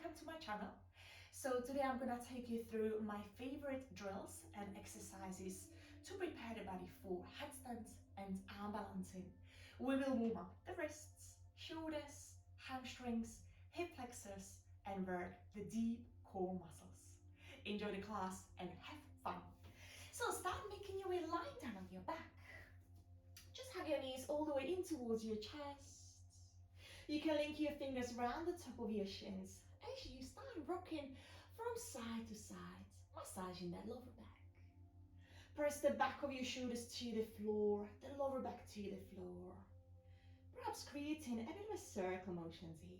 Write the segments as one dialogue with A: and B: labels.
A: welcome to my channel. So today I'm gonna take you through my favorite drills and exercises to prepare the body for headstands and arm balancing. We will warm up the wrists, shoulders, hamstrings, hip flexors, and work the deep core muscles. Enjoy the class and have fun. So start making your way lying down on your back. Just hug your knees all the way in towards your chest. You can link your fingers around the top of your shins as you start rocking from side to side, massaging that lower back. Press the back of your shoulders to the floor, the lower back to the floor. Perhaps creating a bit of a circle motions here.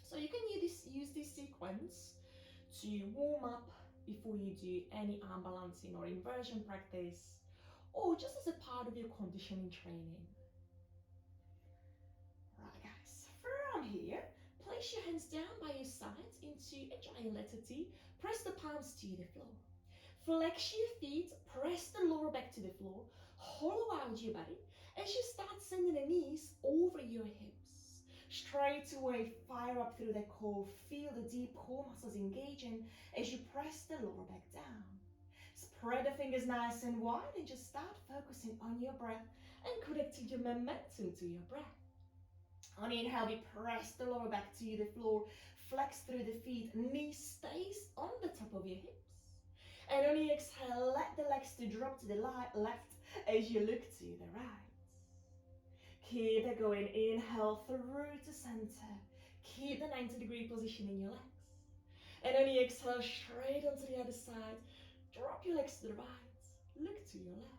A: So you can use this sequence to warm up before you do any arm balancing or inversion practice, or just as a part of your conditioning training. Right guys, from here, place your hands down by your sides into a giant letter T. Press the palms to the floor. Flex your feet, press the lower back to the floor. Hollow out your body as you start sending the knees over your hips. Straight away, fire up through the core. Feel the deep core muscles engaging as you press the lower back down. Spread the fingers nice and wide and just start focusing on your breath and connecting your momentum to your breath. On inhale, we press the lower back to the floor, flex through the feet, knee stays on the top of your hips. And on the exhale, let the legs to drop to the left as you look to the right. Keep it going, inhale through to center. Keep the 90-degree position in your legs. And on the exhale, straight onto the other side, drop your legs to the right, look to your left.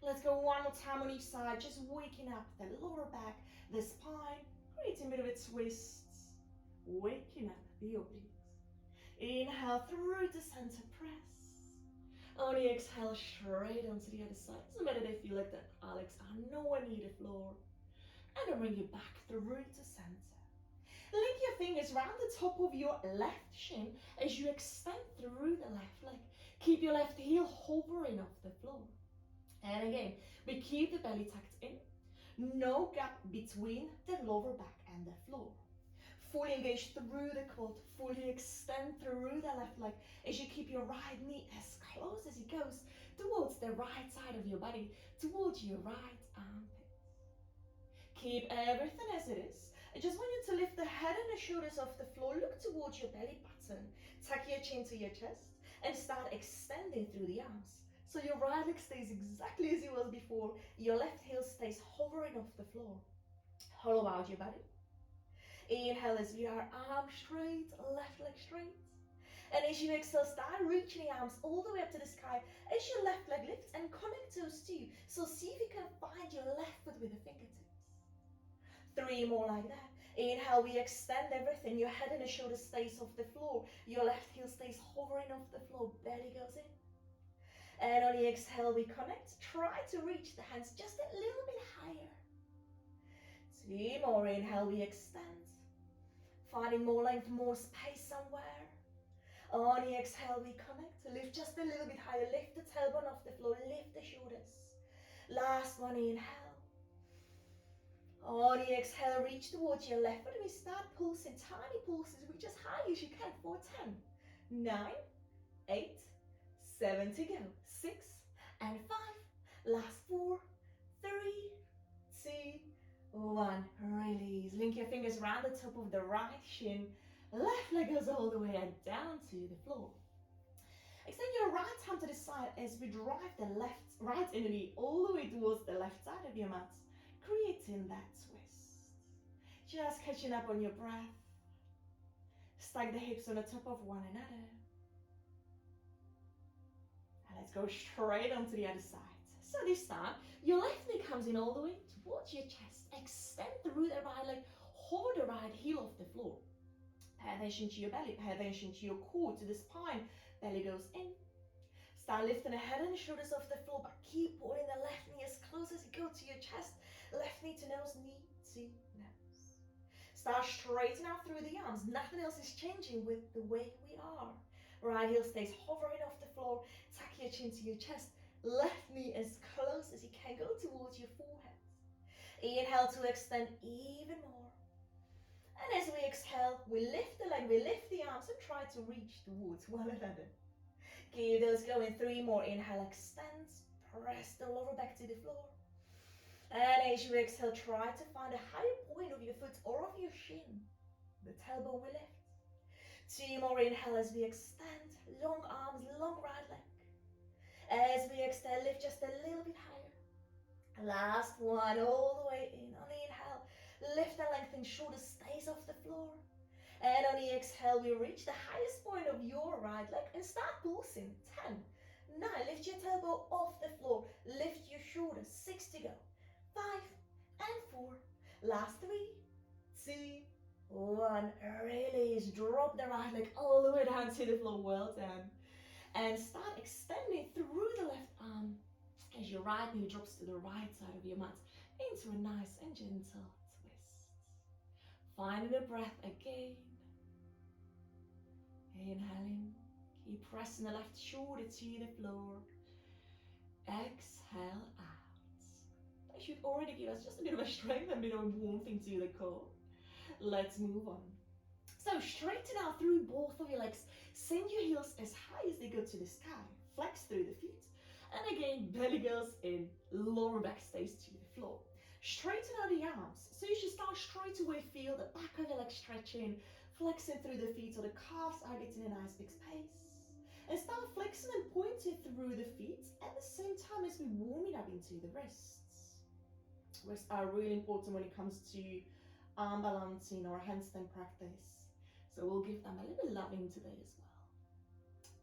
A: Let's go one more time on each side, just waking up the lower back, the spine, creating a bit of a twist, waking up the obliques. Inhale through the center, press. On the exhale, straight onto the other side. Doesn't matter if you look at Alex, I nowhere near the floor. And then bring you back through to center. Link your fingers around the top of your left shin as you extend through the left leg. Keep your left heel hovering off the floor. And again, we keep the belly tucked in. No gap between the lower back and the floor. Fully engage through the quad, fully extend through the left leg as you keep your right knee as close as it goes towards the right side of your body, towards your right armpit. Keep everything as it is. I just want you to lift the head and the shoulders off the floor, look towards your belly button, tuck your chin to your chest and start extending through the arms. So your right leg stays exactly as it was before, your left heel stays hovering off the floor. Hollow out your body. Inhale as we are arm straight, left leg straight. And as you exhale, start reaching the arms all the way up to the sky as your left leg lifts and connect those two. So see if you can find your left foot with the fingertips. 3 more like that. Inhale, we extend everything. Your head and the shoulder stays off the floor. Your left heel stays hovering off the floor. Belly goes in. And on the exhale, we connect. Try to reach the hands just a little bit higher. 2 more. Inhale, we extend. Finding more length, more space somewhere. On the exhale, we connect. Lift just a little bit higher. Lift the tailbone off the floor. Lift the shoulders. Last one, inhale. On the exhale, reach towards your left foot. We start pulsing, tiny pulses. Reach as high as you can for 10, 9, 8, 7 to go. 6 and 5. Last 4, 3, 2, 1. Release. Link your fingers around the top of the right shin. Left leg goes all the way and down to the floor. Extend your right hand to the side as we drive the right inner knee all the way towards the left side of your mat, creating that twist. Just catching up on your breath. Stack the hips on the top of one another. And let's go straight onto the other side. So this time, your left knee comes in all the way towards your chest. Extend through the right leg, hover the right heel off the floor. Pay attention to your belly, pay attention to your core, to the spine. Belly goes in. Start lifting the head and the shoulders off the floor, but keep pulling the left knee as close as you go to your chest. Left knee to nose, knee to nose. Start straightening out through the arms. Nothing else is changing with the way we are. Right heel stays hovering off the floor. Tuck your chin to your chest. Left knee as close as you can go towards your forehead. Inhale to extend even more. And as we exhale, we lift the leg, we lift the arms and try to reach towards one another. Keep those going. 3 more. Inhale, extend. Press the lower back to the floor. And as you exhale, try to find a higher point of your foot or of your shin. The tailbone will lift. 2 more. Inhale as we extend. Long arms, long right leg. As we exhale, lift just a little bit higher. Last one, all the way in. On the inhale, lift and lengthen, shoulder stays off the floor. And on the exhale, we reach the highest point of your right leg and start pulsing. 10, 9, lift your tailbone off the floor. Lift your shoulders. 6 to go. 5 and 4. Last 3, 2, 1. Release. Drop the right leg all the way down to the floor. Well done. And start extending through the left arm as your right knee drops to the right side of your mat into a nice and gentle twist. Finding a breath again. Inhaling, keep pressing the left shoulder to the floor. Exhale out. That should already give us just a bit of a strength and a bit of a warmth into the core. Let's move on. So straighten out through both of your legs. Send your heels as high as they go to the sky. Flex through the feet. And again, belly goes in, lower back stays to the floor. Straighten out the arms. So you should start straight away, feel the back of your leg stretching, flexing through the feet so the calves are getting a nice big space. And start flexing and pointing through the feet at the same time as we're warming up into the wrists. Wrists are really important when it comes to arm balancing or handstand practice. So we'll give them a little bit of loving today as well.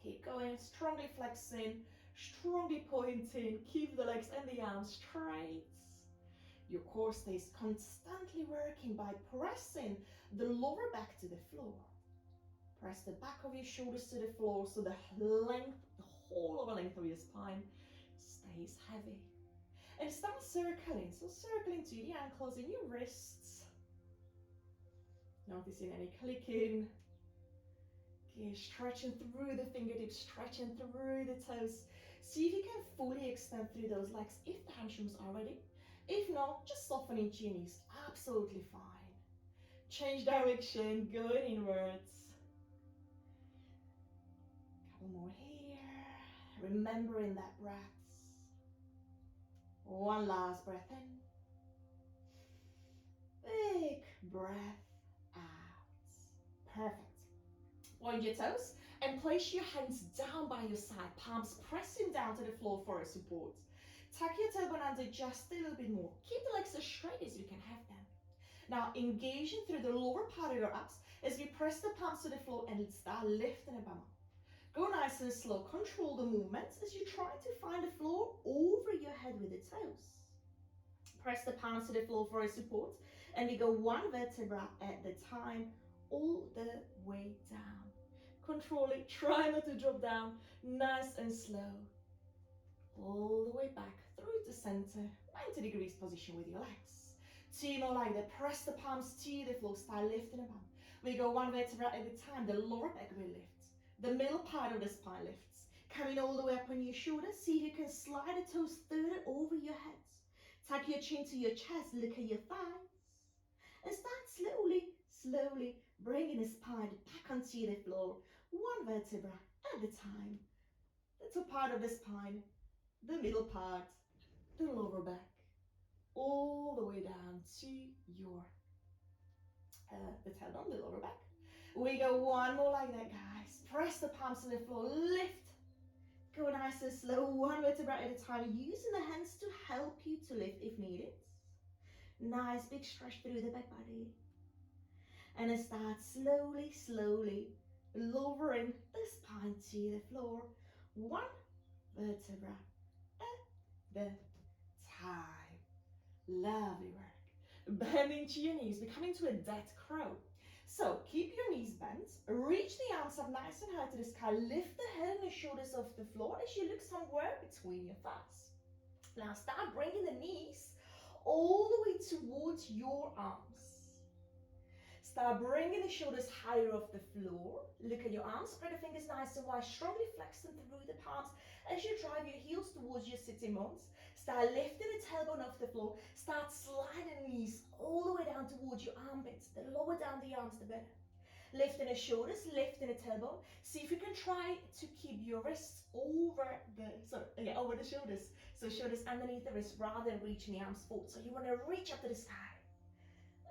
A: Keep going, strongly flexing, strongly pointing, keep the legs and the arms straight. Your core stays constantly working by pressing the lower back to the floor. Press the back of your shoulders to the floor so the length, the whole of the length of your spine stays heavy. And start circling, so circling to the ankles in your wrists. Noticing any clicking. Okay, stretching through the fingertips, stretching through the toes. See if you can fully extend through those legs if the hamstrings are ready. If not, just soften into your knees, absolutely fine. Change direction, going inwards. Couple more here. Remembering that breath. One last breath in. Big breath out. Perfect. Point your toes and place your hands down by your side, palms pressing down to the floor for a support. Tuck your tailbone under just a little bit more. Keep the legs as straight as you can have them. Now engaging through the lower part of your abs as we press the palms to the floor and start lifting the bum up. Go nice and slow. Control the movements as you try to find the floor over your head with the toes. Press the palms to the floor for a support and we go one vertebra at the time all the way down. Control it. Try not to drop down. Nice and slow. All the way back through the center, 90 degrees position with your legs. 2 more like that. Press the palms to the floor, start lifting the bum. We go one vertebra at a time. The lower back will lift. The middle part of the spine lifts. Coming all the way up on your shoulders. See if you can slide the toes further over your head. Tuck your chin to your chest, look at your thighs. And start slowly bringing the spine back onto the floor. One vertebra at a time. The top part of the spine. The middle part, the lower back, all the way down to your the tailbone, the lower back. We go one more like that, guys. Press the palms to the floor, lift. Go nice and slow, one vertebra at a time, using the hands to help you to lift if needed. Nice big stretch through the back body. And then start slowly lowering the spine to the floor. One vertebra the time. Lovely work. Bend into your knees, becoming to a dead crow. So keep your knees bent, reach the arms up nice and high to the sky, lift the head and the shoulders off the floor as you look somewhere between your thighs. Now start bringing the knees all the way towards your arms. Start bringing the shoulders higher off the floor. Look at your arms, spread the fingers nice and wide, strongly flex them through the palms as you drive your heels towards your sitting bones. Start lifting the tailbone off the floor. Start sliding the knees all the way down towards towards your armpits. The lower down the arms, the better. Lifting the shoulders, lifting the tailbone. See if you can try to keep your wrists over the shoulders. So shoulders underneath the wrists rather than reaching the arms forward. So you want to reach up to the sky.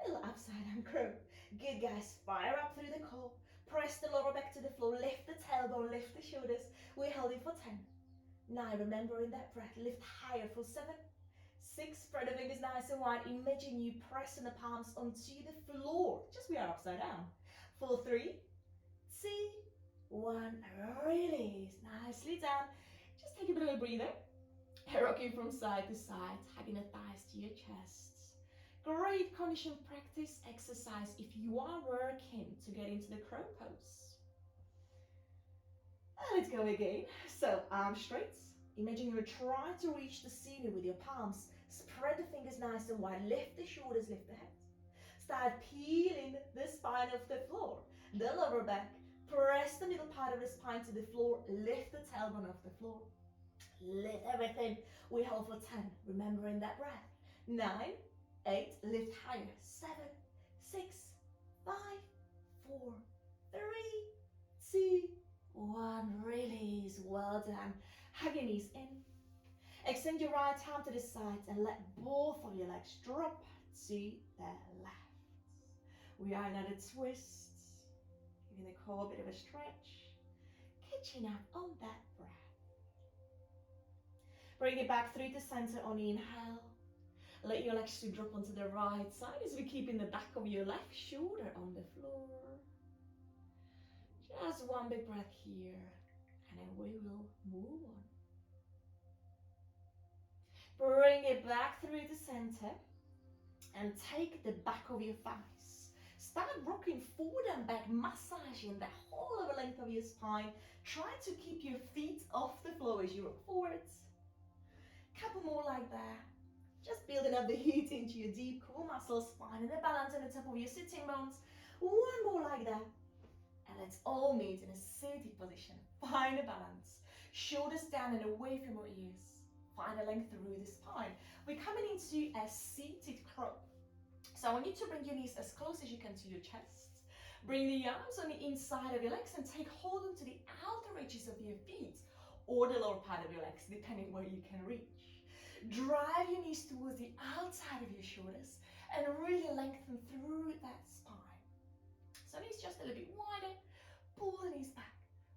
A: Little upside down crow. Good, guys. Fire up through the core. Press the lower back to the floor. Lift the tailbone, lift the shoulders. We're holding for 10. 9, remembering that breath. Lift higher for 7. 6, spread the fingers nice and wide. Imagine you pressing the palms onto the floor. Just we are upside down. 4, 3, 2, 1. Release. Nicely down. Just take a bit of a breather. Rocking from side to side, hugging the thighs to your chest. Great condition practice exercise if you are working to get into the crow pose. Let's go again. So arms straight. Imagine you're trying to reach the ceiling with your palms. Spread the fingers nice and wide. Lift the shoulders, lift the head. Start peeling the spine off the floor. The lower back. Press the middle part of the spine to the floor. Lift the tailbone off the floor. Lift everything. We hold for 10. Remembering that breath. 9, 8. Lift higher. 7, 6, 5, 4, 3, 2, 1. Release. Well done. Hug your knees in. Extend your right arm to the side and let both of your legs drop to the left. We are another twist. Giving the core a bit of a stretch. Catching up on that breath. Bring it back through the center on the inhale. Let your legs to drop onto the right side as we keep in the back of your left shoulder on the floor. Just one big breath here, and then we will move on. Bring it back through the center and take the back of your thighs. Start rocking forward and back, massaging the whole of the length of your spine. Try to keep your feet off the floor as you rock forwards. Couple more like that. Just building up the heat into your deep core muscles, finding the balance on the top of your sitting bones. One more like that. And let's all meet in a seated position. Find a balance. Shoulders down and away from your ears. Find a length through the spine. We're coming into a seated crow. So I want you to bring your knees as close as you can to your chest. Bring the arms on the inside of your legs and take hold onto the outer edges of your feet or the lower part of your legs, depending where you can reach. Drive your knees towards the outside of your shoulders and really lengthen through that spine. So knees just a little bit wider. Pull the knees back.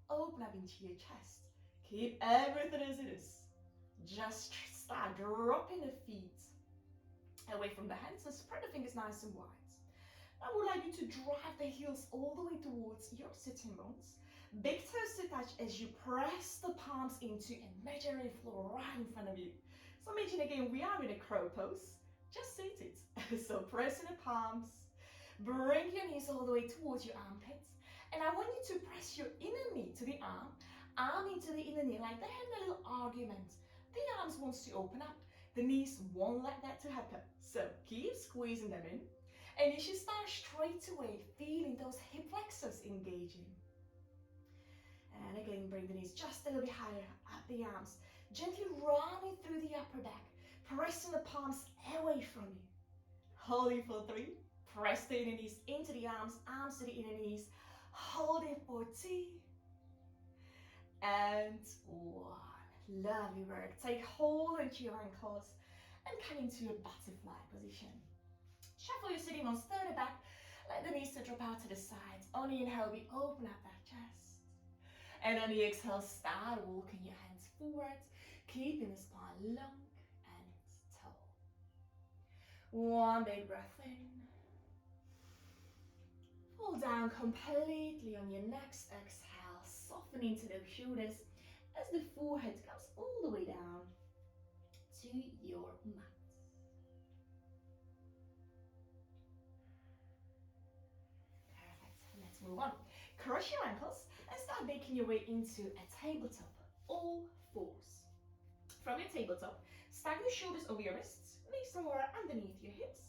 A: Open up into your chest. Keep everything as it is. Just start dropping the feet away from the hands and spread the fingers nice and wide. I would like you to drive the heels all the way towards your sitting bones. Big toes to touch as you press the palms into a imaginary floor right in front of you. So imagine again, we are in a crow pose, just seated. So pressing the palms, bring your knees all the way towards your armpits. And I want you to press your inner knee to the arm into the inner knee, like they're having a little argument. The arms wants to open up, the knees won't let that to happen. So keep squeezing them in. And you should start straight away feeling those hip flexors engaging. And again, bring the knees just a little bit higher, up the arms. Gently running through the upper back, pressing the palms away from you. Holding for 3. Press the inner knees into the arms to the inner knees. Holding for 2. And 1. Lovely work. Take hold onto your ankles and come into a butterfly position. Shuffle your sitting bones further back. Let the knees to drop out to the sides. On the inhale, we open up that chest. And on the exhale, start walking your hands forward, keeping the spine long and tall. One big breath in. Fall down completely on your next exhale, softening to those shoulders as the forehead comes all the way down to your mat. Perfect. Let's move on. Cross your ankles and start making your way into a tabletop, all fours. From your tabletop, stack your shoulders over your wrists, knees somewhere underneath your hips.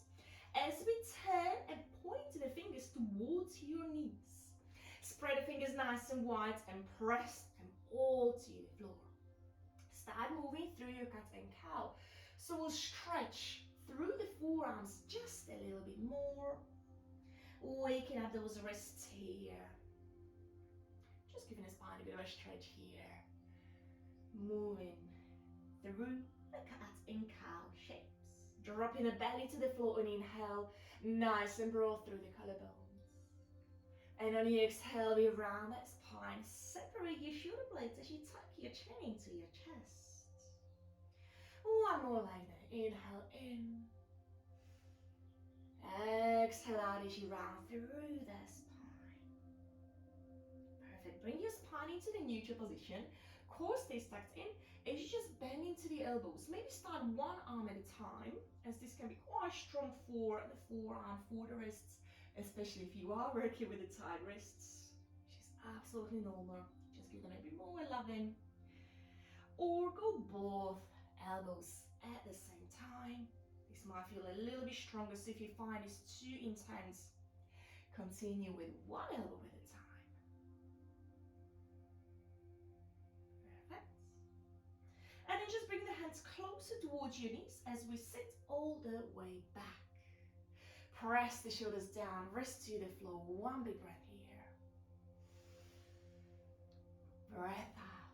A: As we turn and point the fingers towards your knees. Spread the fingers nice and wide and press them all to the floor. Start moving through your cat and cow. So we'll stretch through the forearms just a little bit more. Waking up those wrists here. Just giving the spine a bit of a stretch here. Moving through the cat and cow shapes. Dropping the belly to the floor on inhale, nice and broad through the collarbones. And on the exhale, we round that spine, separate your shoulder blades as you tuck your chin into your chest. One more like that. Inhale in. Exhale out as you round through the spine. Perfect. Bring your spine into the neutral position. Core stays tucked in as you just bend into the elbows. Maybe start one arm at a time, as this can be quite strong for the forearm, for the wrists, especially if you are working with the tight wrists, which is absolutely normal. Just give them a bit more loving. Or go both elbows at the same time. This might feel a little bit stronger, so if you find it's too intense, continue with one elbow at a time. Perfect. And then just bring the hands closer towards your knees as we sit all the way back. Press the shoulders down, wrist to the floor. One big breath here. Breath out.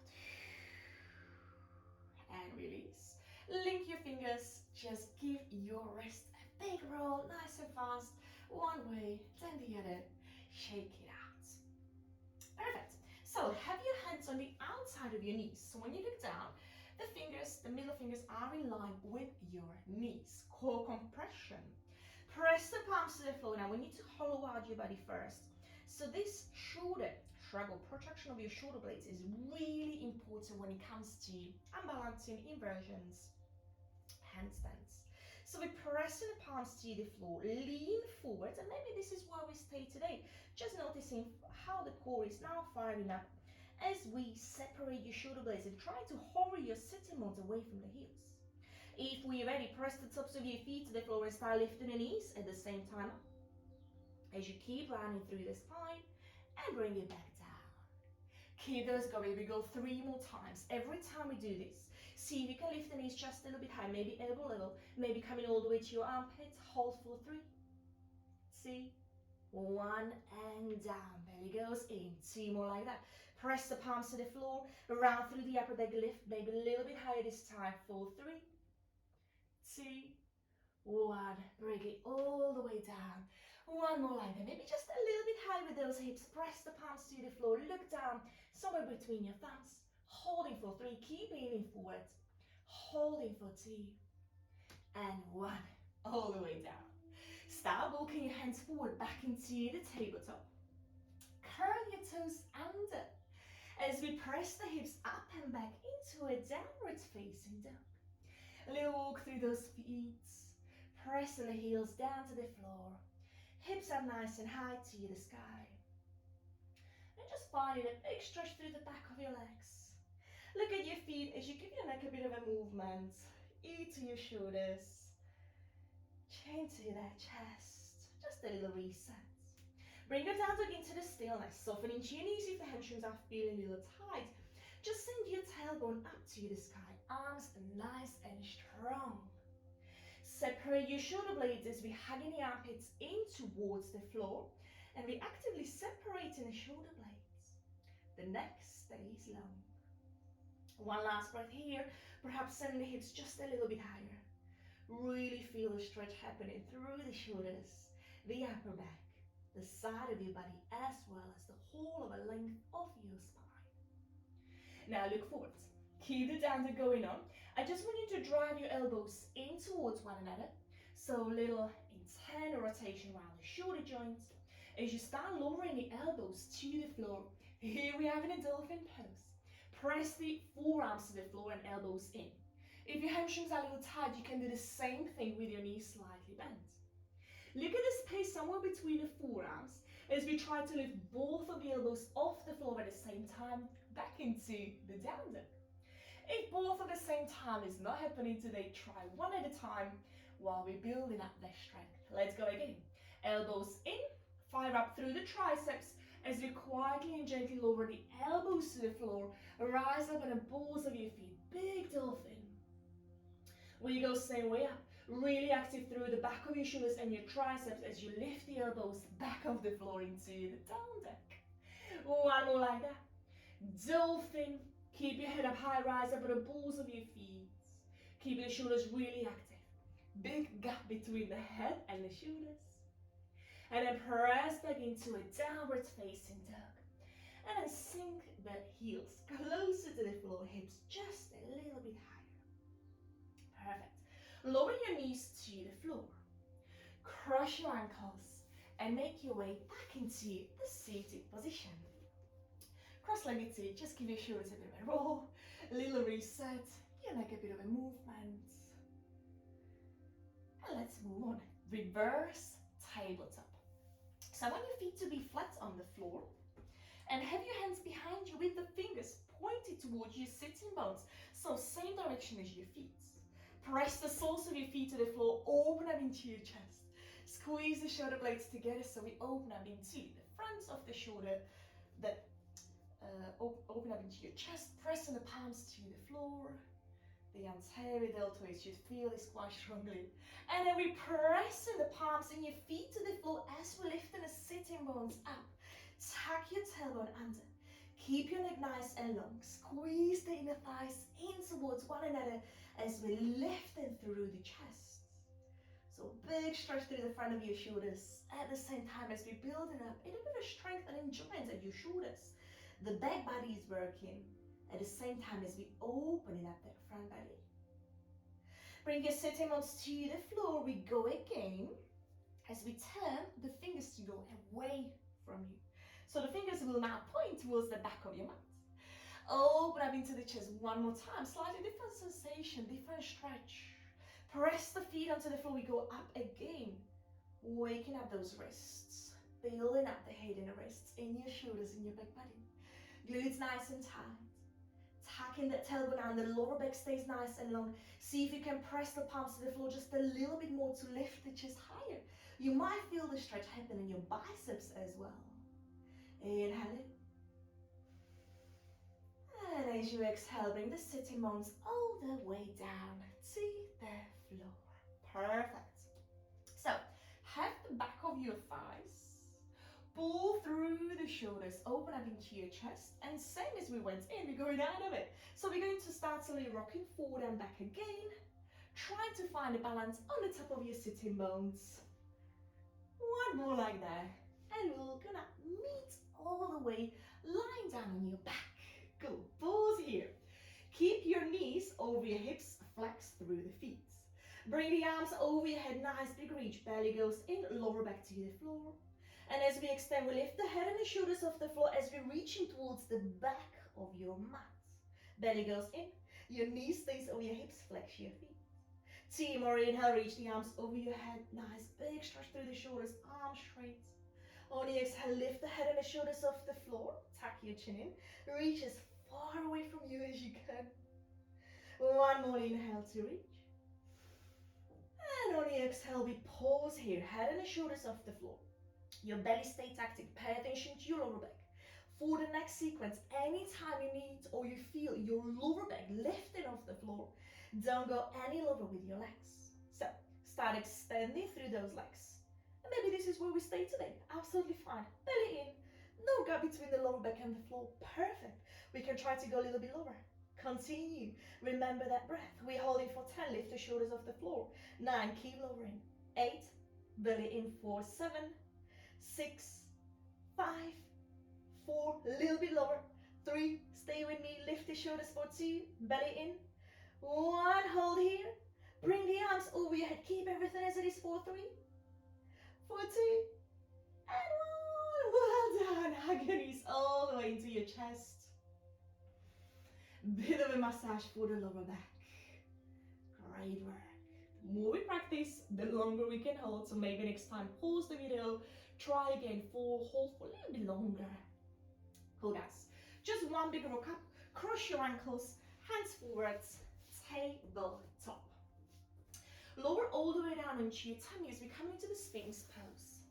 A: And release. Link your fingers. Just give your wrist a big roll, nice and fast. One way, then the other. Shake it out. Perfect. So have your hands on the outside of your knees. So when you look down, the fingers, the middle fingers are in line with your knees. Core compression. Press the palms to the floor. Now we need to hollow out your body first. So this shoulder shrug or protraction of your shoulder blades is really important when it comes to unbalancing inversions, handstands. So we're pressing the palms to the floor, lean forward, and maybe this is where we stay today. Just noticing how the core is now firing up as we separate your shoulder blades and try to hover your sitting bones away from the heels. If we're ready, press the tops of your feet to the floor and start lifting the knees at the same time as you keep rounding through the spine and bring it back down. Keep those going. We go 3 more times. Every time we do this, see if you can lift the knees just a little bit high, maybe elbow level, maybe coming all the way to your armpits. Hold for 3, 2, 1, and down. Belly goes in. 2 more like that. Press the palms to the floor, round through the upper leg, lift maybe a little bit higher this time. For 3, 2, 1. Bring it all the way down. 1 more like that. Maybe just a little bit high with those hips. Press the palms to the floor. Look down somewhere between your thumbs. Holding for 3. Keep aiming forward. Holding for 2. And 1. All the way down. Start walking your hands forward back into the tabletop. Curl your toes under as we press the hips up and back into a downward facing dog. A little walk through those feet. Pressing the heels down to the floor. Hips up nice and high to the sky. And just finding a big stretch through the back of your legs. Look at your feet as you give your neck a bit of a movement. Ear to your shoulders. Chin to that chest. Just a little reset. Bring your down dog into the stillness. Soften into your knees if the hamstrings are feeling a little tight. Just send your tailbone up to the sky. Arms nice and strong. Separate your shoulder blades as we hug the armpits in towards the floor, and we're actively separating the shoulder blades. The neck stays long. One last breath here, perhaps send the hips just a little bit higher. Really feel the stretch happening through the shoulders, the upper back, the side of your body, as well as the whole of the length of your spine. Now look forward. Keep the down dog going on. I just want you to drive your elbows in towards one another. So a little internal rotation around the shoulder joints. As you start lowering the elbows to the floor, here we have in a dolphin pose. Press the forearms to the floor and elbows in. If your hamstrings are a little tight, you can do the same thing with your knees slightly bent. Look at the space somewhere between the forearms as we try to lift both of the elbows off the floor at the same time, back into the down dog. If both at the same time is not happening today, try one at a time while we're building up their strength. Let's go again. Elbows in, fire up through the triceps as we quietly and gently lower the elbows to the floor. Rise up on the balls of your feet. Big dolphin. We go same way up. Really active through the back of your shoulders and your triceps as you lift the elbows back off the floor into the down dog. One more like that. Dolphin. Keep your head up high, rise up at the balls of your feet. Keep your shoulders really active. Big gap between the head and the shoulders. And then press back into a downward facing dog. And then sink the heels closer to the floor, hips just a little bit higher. Perfect. Lower your knees to the floor. Cross your ankles and make your way back into the seated position. Cross-legged seat, just give your shoulders a bit of a roll, a little reset, you make a bit of a movement. And let's move on. Reverse tabletop. So I want your feet to be flat on the floor and have your hands behind you with the fingers pointed towards your sitting bones. So same direction as your feet. Press the soles of your feet to the floor, open up into your chest. Squeeze the shoulder blades together so we open up into the front of the shoulder, open up into your chest, pressing the palms to the floor. The anterior deltoid should feel this quite strongly. And then we pressing the palms and your feet to the floor as we're lifting the sitting bones up. Tuck your tailbone under. Keep your neck nice and long. Squeeze the inner thighs in towards one another as we're lifting through the chest. So big stretch through the front of your shoulders at the same time as we're building up a little bit of strength and endurance at your shoulders. The back body is working at the same time as we opening up that front body. Bring your sitting bones to the floor. We go again as we turn the fingers to go away from you. So the fingers will now point towards the back of your mat. Open up into the chest one more time. Slightly different sensation, different stretch. Press the feet onto the floor. We go up again. Waking up those wrists. Building up the head and the wrists in your shoulders, in your back body. Glutes nice and tight. Tucking that tailbone down, the lower back stays nice and long. See if you can press the palms to the floor just a little bit more to lift the chest higher. You might feel the stretch happen in your biceps as well. Inhale in. And as you exhale, bring the sitting bones all the way down to the floor. Perfect. So, have the back of your thighs. Pull through the shoulders, open up into your chest, and same as we went in, we're going out of it. So we're going to start slowly rocking forward and back again, trying to find a balance on the top of your sitting bones. One more like that, and we're gonna meet all the way, lying down on your back. Good, pause here. Keep your knees over your hips, flex through the feet. Bring the arms over your head, nice big reach, belly goes in, lower back to the floor. And as we extend, we lift the head and the shoulders off the floor as we're reaching towards the back of your mat. Belly goes in, your knees stays over your hips, flex your feet. Two more, inhale, reach the arms over your head. Nice, big stretch through the shoulders, arms straight. On the exhale, lift the head and the shoulders off the floor. Tuck your chin in, reach as far away from you as you can. One more inhale to reach. And on the exhale, we pause here, head and the shoulders off the floor. Your belly stays active. Pay attention to your lower back. For the next sequence, anytime you need or you feel your lower back lifting off the floor, don't go any lower with your legs. So start extending through those legs. And maybe this is where we stay today. Absolutely fine. Belly in. No gap between the lower back and the floor. Perfect. We can try to go a little bit lower. Continue. Remember that breath. We hold it for 10. Lift the shoulders off the floor. 9. Keep lowering. 8. Belly in for 7. 6, 5, 4, a little bit lower. 3, stay with me, lift the shoulders for 2, belly in. 1, hold here. Bring the arms over your head, keep everything as it is for 3, for 2, and 1. Well done. Hug your knees all the way into your chest. Bit of a massage for the lower back. Great work. The more we practice, the longer we can hold. So maybe next time, pause the video. Try again hold for a little bit longer. Cool guys. Just one big rock up, cross your ankles, hands forwards, tabletop. Lower all the way down into your tummy as we come into the Sphinx Pose.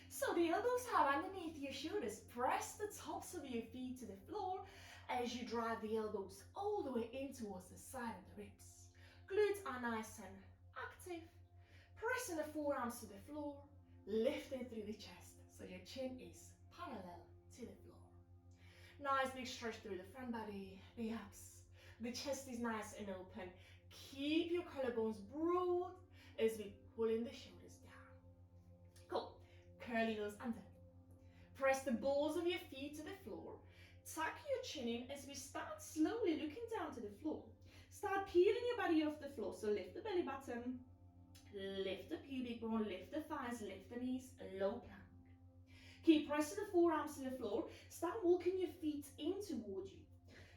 A: So the elbows are underneath your shoulders. Press the tops of your feet to the floor as you drive the elbows all the way in towards the side of the ribs. Glutes are nice and active. Pressing the forearms to the floor, lifting through the chest so your chin is parallel to the floor. Nice big stretch through the front body, the abs. The chest is nice and open. Keep your collarbones broad as we pull in the shoulders down. Cool. Curly those under. Press the balls of your feet to the floor. Tuck your chin in as we start slowly looking down to the floor. Start peeling your body off the floor. So lift the belly button, lift the pubic bone, lift the thighs, lift the knees, low plank. Keep pressing the forearms to the floor. Start walking your feet in towards you.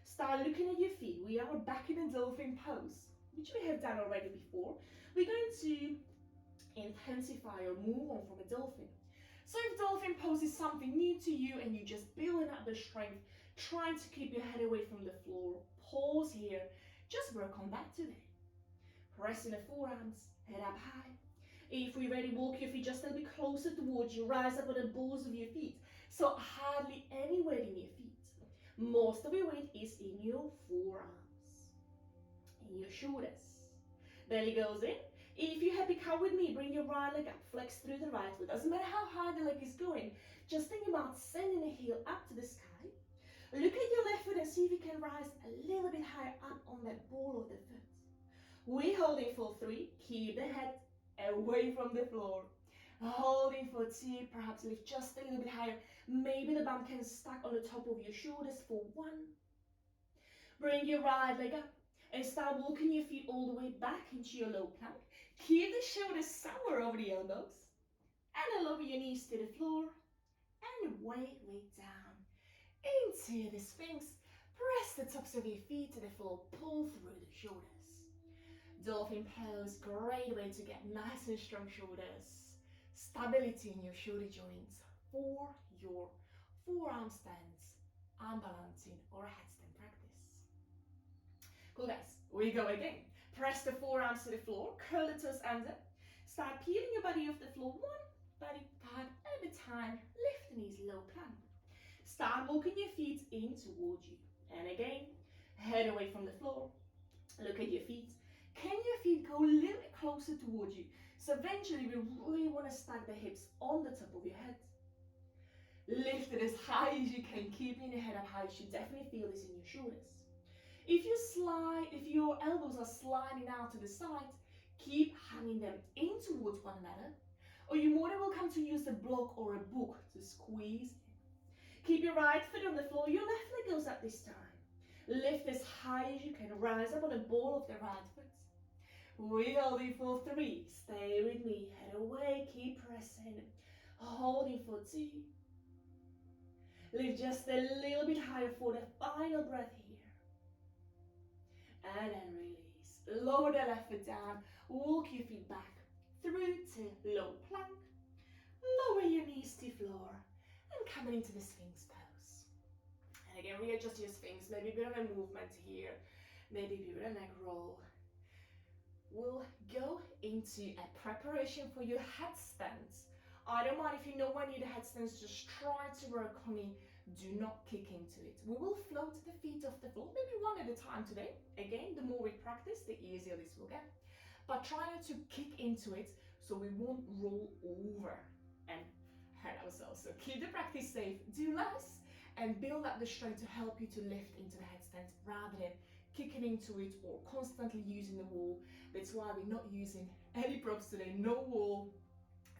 A: Start looking at your feet. We are back in a dolphin pose, which we have done already before. We're going to intensify or move on from a dolphin. So if dolphin pose is something new to you and you're just building up the strength, trying to keep your head away from the floor, pause here. Just work on that today. Pressing the forearms, head up high. If we're ready, walk your feet just a little bit closer towards you. Rise up on the balls of your feet. So hardly any weight in your feet. Most of your weight is in your forearms, in your shoulders. Belly goes in. If you're happy, come with me. Bring your right leg up. Flex through the right foot. Doesn't matter how high the leg is going. Just think about sending the heel up to the sky. Look at your left foot and see if you can rise a little bit higher up on that ball of the foot. We're holding for 3. Keep the head away from the floor. Holding for 2. Perhaps lift just a little bit higher. Maybe the bum can stack on the top of your shoulders for 1. Bring your right leg up and start walking your feet all the way back into your low plank. Keep the shoulders somewhere over the elbows. And lower your knees to the floor. And way down into the Sphinx. Press the tops of your feet to the floor. Pull through the shoulders. Dolphin pose, great way to get nice and strong shoulders. Stability in your shoulder joints for your forearm stands, arm balancing or headstand practice. Cool guys, we go again. Press the forearms to the floor, curl the toes under. Start peeling your body off the floor, one body part at a time. Lift the knees, low plank. Start walking your feet in towards you. And again, head away from the floor. Look at your feet. Can your feet go a little bit closer towards you? So eventually we really want to stack the hips on the top of your head. Lift it as high as you can, keeping your head up high. You should definitely feel this in your shoulders. If your elbows are sliding out to the side, keep hanging them in towards one another. Or you're more than welcome to use a block or a book to squeeze in. Keep your right foot on the floor, your left leg goes up this time. Lift as high as you can, rise up on the ball of the right foot. We're holding for 3, stay with me, head away, keep pressing. Holding for 2. Lift just a little bit higher for the final breath here. And then release. Lower the left foot down, walk your feet back through to low plank. Lower your knees to floor and coming into the Sphinx pose. And again, readjust your Sphinx, maybe a bit of a movement here, maybe a bit of a neck roll. We'll go into a preparation for your headstands. I don't mind if you know when you do the headstands, just try to work on it. Do not kick into it. We will float the feet off the floor, maybe one at a time today. Again, the more we practice, the easier this will get. But try not to kick into it so we won't roll over and hurt ourselves. So keep the practice safe, do less, and build up the strength to help you to lift into the headstand rather than kicking into it or constantly using the wall. That's why we're not using any props today, no wall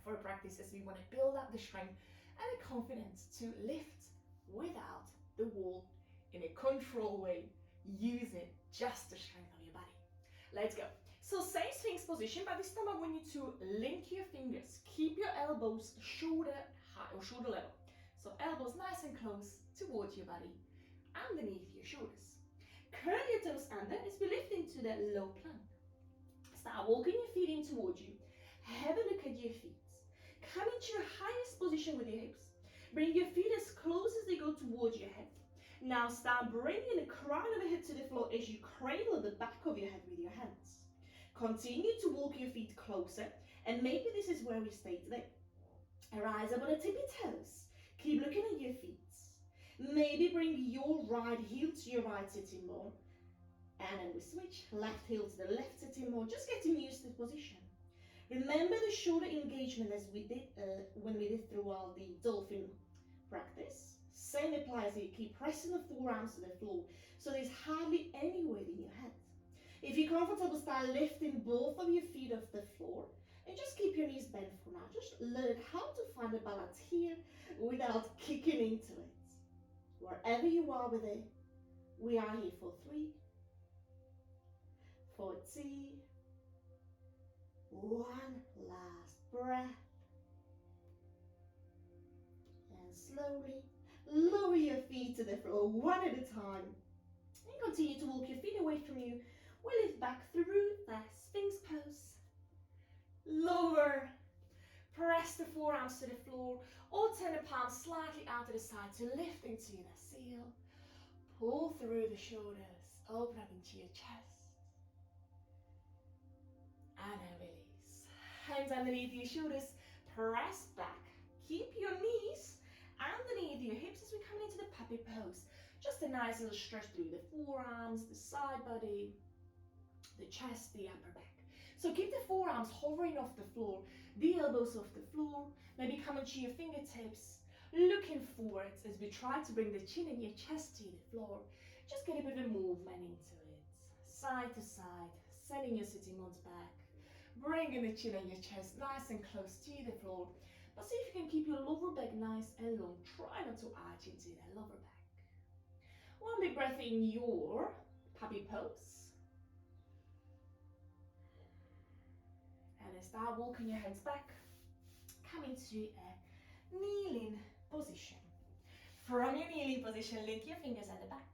A: for practice, as we want to build up the strength and the confidence to lift without the wall in a controlled way, using just the strength of your body. Let's go. So same Sphinx position, but this time I want you to link your fingers. Keep your elbows shoulder high or shoulder level. So elbows nice and close towards your body, underneath your shoulders. Curl your toes under as we lift into the low plank. Start walking your feet in towards you. Have a look at your feet. Come into your highest position with your hips. Bring your feet as close as they go towards your head. Now start bringing the crown of the head to the floor as you cradle the back of your head with your hands. Continue to walk your feet closer, and maybe this is where we stay today. Rise up on the tippy toes. Keep looking at your feet. Maybe bring your right heel to your right sitting bone. And then we switch, left heel to the left sitting bone, just getting used to the position. Remember the shoulder engagement as we did when we did throughout the dolphin practice. Same applies here. Keep pressing the forearms to the floor so there's hardly any weight in your head. If you're comfortable, start lifting both of your feet off the floor and just keep your knees bent for now. Just learn how to find a balance here without kicking into it. Wherever you are with it, we are here for 3, 4, 2, 1. Last breath. And slowly lower your feet to the floor one at a time. And continue to walk your feet away from you. We lift back through the Sphinx Pose. Lower. Press the forearms to the floor or turn the palms slightly out to the side to lift into the seal. Pull through the shoulders, open up into your chest. And then release. Hands underneath your shoulders, press back. Keep your knees underneath your hips as we come into the puppy pose. Just a nice little stretch through the forearms, the side body, the chest, the upper back. So keep the forearms hovering off the floor, the elbows off the floor, maybe come into your fingertips, looking forwards as we try to bring the chin and your chest to the floor. Just get a bit of movement into it. Side to side, sending your sitting bones back, bringing the chin and your chest nice and close to the floor. But see if you can keep your lower back nice and long. Try not to arch into that lower back. One big breath in your puppy pose. And then start walking your hands back. Come into a kneeling position. From your kneeling position, link your fingers at the back.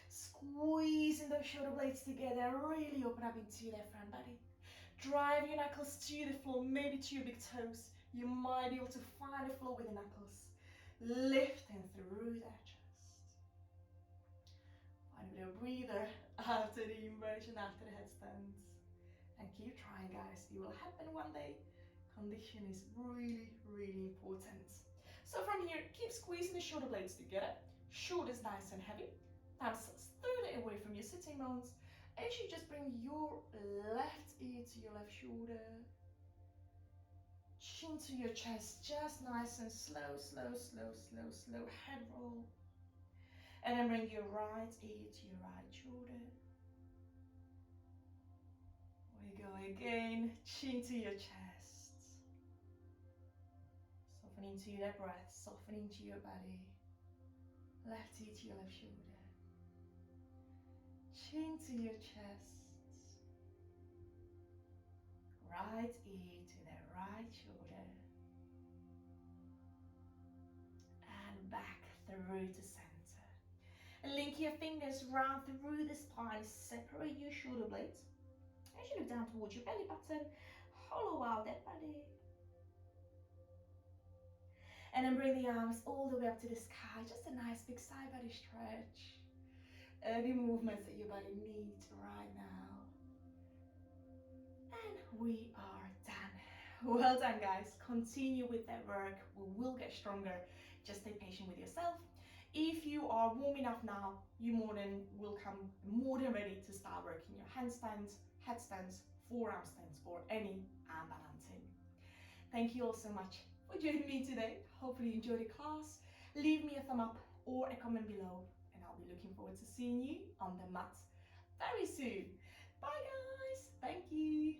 A: Squeezing those shoulder blades together, really open up into that front body. Drive your knuckles to the floor, maybe to your big toes. You might be able to find the floor with the knuckles. Lifting through that chest. Find a bit of breather after the inversion, after the headstands. And keep trying, guys. It will happen one day. Condition is really, really important. So from here, keep squeezing the shoulder blades together. Shoulders nice and heavy. Thumbs slightly away from your sitting bones. As you just bring your left ear to your left shoulder. Chin to your chest, just nice and slow, slow, slow, slow, slow. Head roll. And then bring your right ear to your right shoulder. We go again, chin to your chest. Soften into that breath, soften into your body. Left ear to your left shoulder. Chin to your chest. Right ear to the right shoulder. And back through to center. And link your fingers round through the spine. Separate your shoulder blades. As you look down towards your belly button, hollow out that belly. And then bring the arms all the way up to the sky. Just a nice big side body stretch. Any movements that your body needs right now. And we are done. Well done, guys. Continue with that work. We will get stronger. Just stay patient with yourself. If you are warm enough now, you more than ready to start working your handstands, headstands, forearm stands, or any arm balancing. Thank you all so much for joining me today. Hopefully you enjoyed the class. Leave me a thumb up or a comment below, and I'll be looking forward to seeing you on the mat very soon. Bye guys. Thank you.